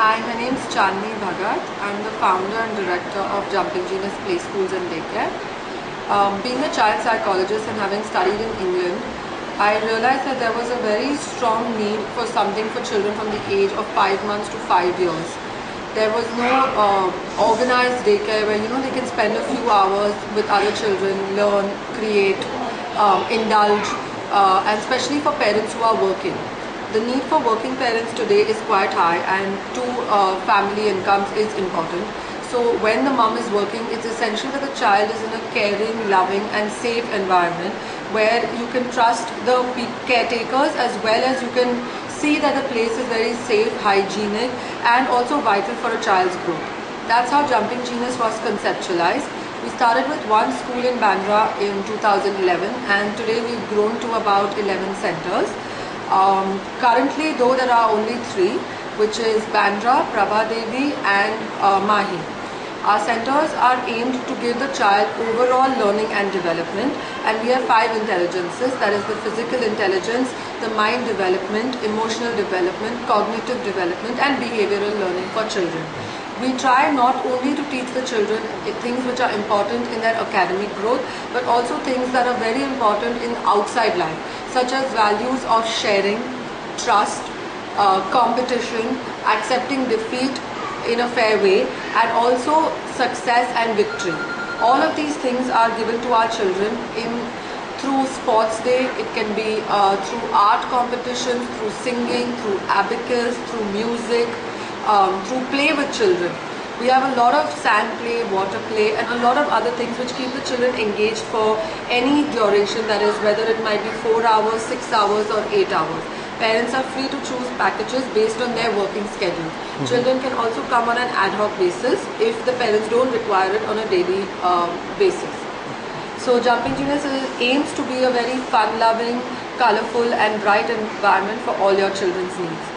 Hi, my name is Chandni Bhagat. I'm the founder and director of Jumping Genius Play Schools and Daycare. Being a child psychologist and having studied in England, I realized that there was a very strong need for something for children from the age of 5 months to 5 years. There was no organized daycare where they can spend a few hours with other children, learn, create, indulge, and especially for parents who are working. The need for working parents today is quite high, and two family incomes is important. So when the mom is working, it's essential that the child is in a caring, loving and safe environment where you can trust the caretakers, as well as you can see that the place is very safe, hygienic and also vital for a child's growth. That's how Jumping Genius was conceptualized. We started with one school in Bandra in 2011, and today we've grown to about 11 centers. Currently, though, there are only 3, which is Bandra, Prabha Devi and Mahi. Our centers are aimed to give the child overall learning and development, and we have 5 intelligences, that is the physical intelligence, the mind development, emotional development, cognitive development and behavioral learning for children. We try not only to teach the children things which are important in their academic growth, but also things that are very important in outside life, such as values of sharing, trust, competition, accepting defeat in a fair way, and also success and victory. All of these things are given to our children through sports day. It can be through art competitions, through singing, through abacus, through music, through play with children. We have a lot of sand play, water play and a lot of other things which keep the children engaged for any duration, that is whether it might be 4 hours, 6 hours or 8 hours. Parents are free to choose packages based on their working schedule. Children can also come on an ad hoc basis if the parents don't require it on a daily basis. So Jumping Genius aims to be a very fun-loving, colorful and bright environment for all your children's needs.